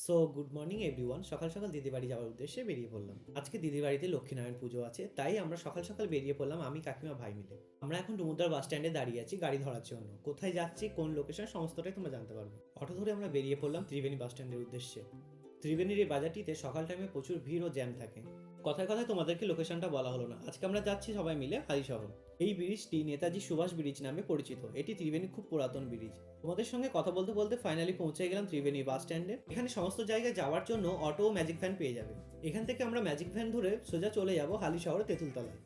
So good morning everyone. সকাল সকাল দিদির বাড়ি যাওয়ার উদ্দেশ্যে বেরিয়ে পড়লাম। আজকে দিদির বাড়িতে লক্ষ্মীনারায়ণ পুজো আছে, তাই আমরা সকাল সকাল বেরিয়ে পড়লাম, আমি কাকিমা ভাই মিলে। আমরা এখন ডুমুরদার বাস স্ট্যান্ডে দাঁড়িয়ে আছি গাড়ি ধরার জন্য। কোথায় যাচ্ছি, কোন লোকেশন, সমস্তটাই তোমরা জানতে পারবে। অটো ধরে আমরা বেরিয়ে পড়লাম ত্রিবেণী বাস স্ট্যান্ডের উদ্দেশ্যে। ত্রিবেণীর এই বাজারটিতে সকাল টাইমে প্রচুর ভিড় ও জ্যাম থাকে। কথায় কথায় তোমাদেরকে লোকেশনটা বলা হলো না। আজকে আমরা যাচ্ছি সবাই মিলে হালিশহর। এই ব্রিজটি নেতাজি সুভাষ ব্রিজ নামে পরিচিত। এটি ত্রিবেণী খুব পুরাতন ব্রিজ। তোমাদের সঙ্গে কথা বলতে বলতে ফাইনালি পৌঁছে গেলাম ত্রিবেণী বাস স্ট্যান্ডে। এখানে সমস্ত জায়গায় যাওয়ার জন্য অটো ও ম্যাজিক ভ্যান পেয়ে যাবে। এখান থেকে আমরা ম্যাজিক ভ্যান ধরে সোজা চলে যাব হালিশহর তেঁতুলতলায়।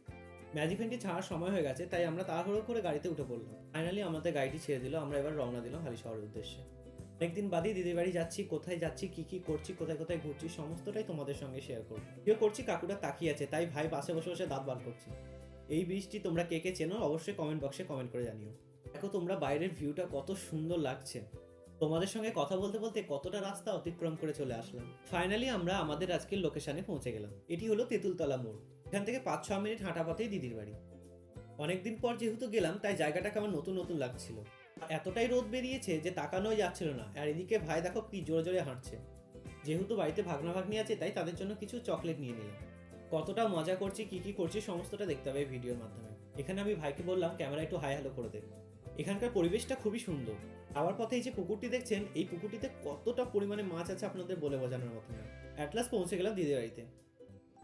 ম্যাজিক ভ্যানটি ছাড়ার সময় হয়ে গেছে, তাই আমরা তাড়াহুড়ো করে গাড়িতে উঠে পড়লাম। ফাইনালি আমাদের গাড়িটি ছেড়ে দিল, আমরা এবার রওনা দিলাম হালিশহরের উদ্দেশ্যে। অনেকদিন বাদেই দিদির বাড়ি যাচ্ছি। কোথায় যাচ্ছি, কি কি করছি, কোথায় কোথায় ঘুরছি, সমস্তটাই তোমাদের সঙ্গে শেয়ার করবো। কেউ করছি কাকুটা তাকিয়ে আছে, তাই ভাই বাসে বসে বসে দাঁত বার করছি। এই ব্রিজটি তোমরা কে কে চেনো অবশ্যই কমেন্ট বক্সে কমেন্ট করে জানিও। দেখো তোমরা বাইরের ভিউটা কত সুন্দর লাগছে। তোমাদের সঙ্গে কথা বলতে বলতে কতটা রাস্তা অতিক্রম করে চলে আসলাম। ফাইনালি আমরা আমাদের আজকের লোকেশনে পৌঁছে গেলাম। এটি হলো তেঁতুলতলা মোড়। এখান থেকে 5-6 মিনিট হাঁটা পথেই দিদির বাড়ি। অনেকদিন পর যেহেতু গেলাম, তাই জায়গাটাকে আমার নতুন নতুন লাগছিল। এতটাই রোদ বেরিয়েছে যে তাকানোই যাচ্ছিল না। আর এদিকে ভাই দেখো কি জোরে জোরে হাঁটছে। যেহেতু বাড়িতে ভাগনা ভাগ্নি আছে, তাই তাদের জন্য কিছু চকলেট নিয়ে নিলাম। কতটা মজা করছি, কি কি করছি, সমস্তটা দেখতে হবে ভিডিওর মাধ্যমে। এখানে আমি ভাইকে বললাম ক্যামেরা একটু হাই হ্যালো করে দে। এখানকার পরিবেশটা খুবই সুন্দর। আবার পথে এই যে পুকুরটি দেখছেন, এই পুকুরটিতে কতটা পরিমাণে মাছ আছে আপনাদের বলে বোঝানোর মতো না। অ্যাটলাস পৌঁছে গেলাম দিদির বাড়িতে।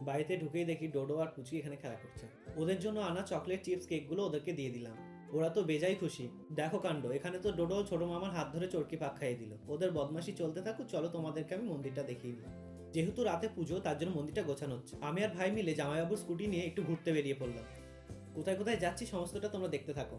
বাড়িতে ঢুকেই দেখি ডোডো আর পুচি এখানে খেলা করছে। ওদের জন্য আনা চকলেট, চিপস, কেকগুলো ওদেরকে দিয়ে দিলাম। ওরা তো বেজায় খুশি। দেখো কাণ্ড, এখানে তো ডোডো ছোট মামার হাত ধরে চরকি পাক খাইয়ে দিল। ওদের বদমাশি চলতে থাকুক, চলো তোমাদেরকে আমি মন্দিরটা দেখিয়ে দিই। যেহেতু রাতে পুজো, তার জন্য মন্দিরটা গোছানো হচ্ছে। আমি আর ভাই মিলে জামাইবাবুর স্কুটি নিয়ে একটু ঘুরতে বেরিয়ে পড়লাম। কোথায় কোথায় যাচ্ছি সমস্তটা তোমরা দেখতে থাকো।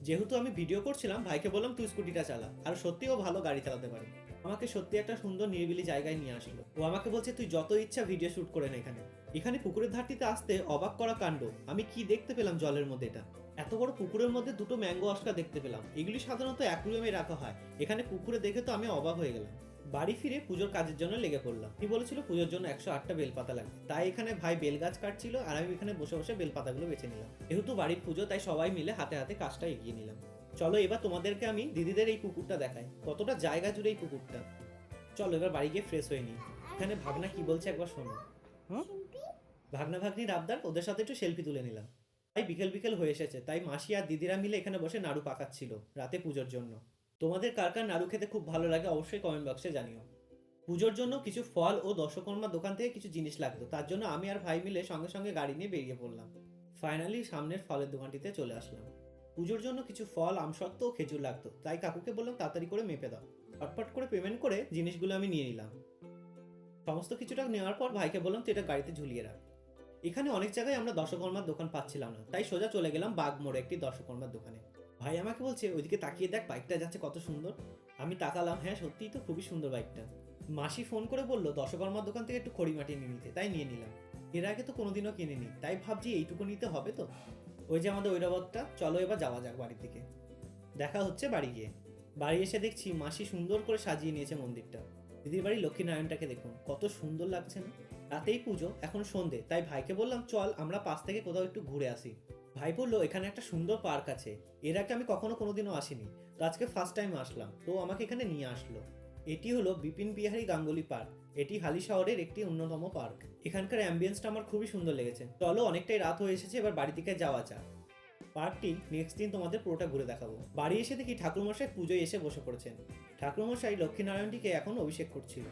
যেহেতু আমি ভিডিও করছিলাম, ভাইকে বললাম তুই স্কুটিটা চালা। আর সত্যি ও ভালো গাড়ি চালাতে পারে। আমাকে সত্যি একটা সুন্দর নিরিবিলি জায়গায় নিয়ে আসলো। ও আমাকে বলছে তুই যত ইচ্ছা ভিডিও শুট করে না এখানে। এখানে পুকুরের ধারটিতে আসতে অবাক করা কাণ্ড। আমি কি দেখতে পেলাম জলের মধ্যে, এটা এত বড় পুকুরের মধ্যে দুটো ম্যাঙ্গো অস্কার দেখতে পেলাম। এগুলি সাধারণত অ্যাকুরিয়ামে রাখা হয়, এখানে পুকুরে দেখে তো আমি অবাক হয়ে গেলাম। বাড়ি ফিরে পুজোর কাজের জন্য লেগে পড়লাম। কি বলেছিল পুজোর জন্য 108টা বেলপাতা লাগবে, তাই এখানে ভাই বেল গাছ কাটছিল আর আমি এখানে বসে বসে বেলপাতাগুলো বেছে নিলাম। যেহেতু বাড়ির পুজো, তাই সবাই মিলে হাতে হাতে কাজটা এগিয়ে নিলাম। চলো এবার তোমাদেরকে আমি দিদিদের এই পুকুরটা দেখাই। কতটা জায়গা জুড়ে এই পুকুরটা। চলো এবার বাড়ি গিয়ে ফ্রেশ হয়ে নিই। এখানে ভাগনা কি বলছে একবার শোনো। হুম, ভাগনা ভাগ্নির আবদার, ওদের সাথে একটু সেলফি তুলে নিলাম। তাই বিকেল বিকেল হয়ে এসেছে, তাই মাসি আর দিদিরা মিলে এখানে বসে নাড়ু পাকাচ্ছিল রাতে পুজোর জন্য। তোমাদের কার কার নাড়ু খেতে খুব ভালো লাগে অবশ্যই কমেন্ট বক্সে জানিও। পুজোর জন্য কিছু ফল ও দশকর্মার দোকান থেকে কিছু জিনিস লাগতো, তার জন্য আমি আর ভাই মিলে সঙ্গে সঙ্গে গাড়ি নিয়ে বেরিয়ে পড়লাম। ফাইনালি সামনের ফলের দোকানটিতে চলে আসলাম। পুজোর জন্য কিছু ফল, আমসত্ত্ব ও খেজুর লাগতো, তাই কাকুকে বললাম তাড়াতাড়ি করে মেপে দাও। ফটফট করে পেমেন্ট করে জিনিসগুলো আমি নিয়ে নিলাম। সমস্ত কিছুটা নেওয়ার পর ভাইকে বললাম তুই এটা গাড়িতে ঝুলিয়ে রাখ। এখানে অনেক জায়গায় আমরা দশকর্মার দোকান পাচ্ছিলাম না, তাই সোজা চলে গেলাম বাগমোড়ে একটি দশকর্মার দোকানে। ভাই আমাকে বলছে ওইদিকে তাকিয়ে দেখ, বাইকটা যাচ্ছে কত সুন্দর। আমি তাকালাম, হ্যাঁ সত্যিই তো খুবই সুন্দর বাইকটা। মাসি ফোন করে বললো দশকর্মার দোকান থেকে একটু খড়ি মাটি নিয়ে নিতে, তাই নিয়ে নিলাম। এর আগে তো কোনোদিনও কিনিনি, তাই ভাবছি এইটুকু নিতে হবে তো। ওই যে আমাদের ঐরাবতটা, চলো এবার যাওয়া যাক বাড়ির দিকে। দেখা হচ্ছে বাড়ি গিয়ে। বাড়ি এসে দেখছি মাসি সুন্দর করে সাজিয়ে নিয়েছে মন্দিরটা। দিদির বাড়ি লক্ষ্মীনারায়ণটাকে দেখুন কত সুন্দর লাগছে না। রাতেই পুজো, এখন সন্ধে, তাই ভাইকে বললাম চল আমরা পাশ থেকে কোথাও একটু ঘুরে আসি। ভাই বললো এখানে একটা সুন্দর পার্ক আছে, এর আগে আমি কখনো কোনোদিনও আসিনি, তো আজকে ফার্স্ট টাইম আসলাম, তো আমাকে এখানে নিয়ে আসলো। এটি হলো বিপিন বিহারী গাঙ্গুলি পার্ক। এটি হালিশহরের একটি অন্যতম পার্ক। এখানকার অ্যাম্বিয়েন্সটা আমার খুবই সুন্দর লেগেছে। চলো অনেকটাই রাত হয়ে এসেছে, এবার বাড়ি থেকে যাওয়া যাক। পার্কটি নেক্সট দিন তোমাদের পুরোটা ঘুরে দেখাবো। বাড়ি এসে দেখি ঠাকুরমশাই পুজোয় এসে বসে পড়েছেন। ঠাকুরমশাই লক্ষ্মীনারায়ণটিকে এখন অভিষেক করছিল।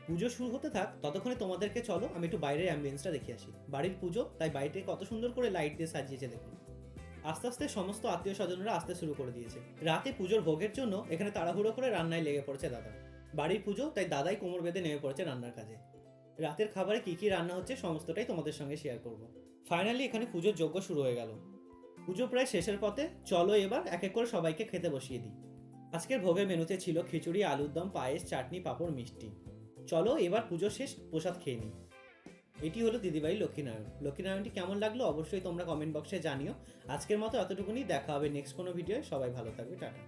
পুজো শুরু হতে থাক, ততক্ষণে তোমাদেরকে চলো আমি একটু বাইরের অ্যাম্বিয়েন্সটা দেখে আসি। বাড়ির পুজো, তাই বাড়িতে কত সুন্দর করে লাইট দিয়ে সাজিয়েছে দেখুন। আস্তে আস্তে সমস্ত আত্মীয় স্বজনরা আসতে শুরু করে দিয়েছে। রাতে পুজোর ভোগের জন্য এখানে তাড়াহুড়ো করে রান্নায় লেগে পড়েছে দাদা। বাড়ির পুজো, তাই দাদাই কোমর বেঁধে নেমে পড়েছে রান্নার কাজে। রাতের খাবারে কি কি রান্না হচ্ছে সমস্তটাই তোমাদের সঙ্গে শেয়ার করব। ফাইনালি এখানে পুজোর যজ্ঞ শুরু হয়ে গেল। পুজো প্রায় শেষের পথে, চলো এবার এক এক করে সবাইকে খেতে বসিয়ে দিই। আজকের ভোগের মেনুতে ছিল খিচুড়ি, আলুর দম, পায়েস, চাটনি, পাঁপড়, মিষ্টি। চলো এবার পুজো শেষ, প্রসাদ খেয়ে নিই। এটি হলো দিদিবাড়ি লক্ষ্মীনারায়ণ। লক্ষ্মীনারায়ণটি কেমন লাগলো অবশ্যই তোমরা কমেন্ট বক্সে জানিও। আজকের মতো এতটুকুনি, দেখা হবে নেক্সট কোনো ভিডিও। সবাই ভালো থাকবে, টাটা।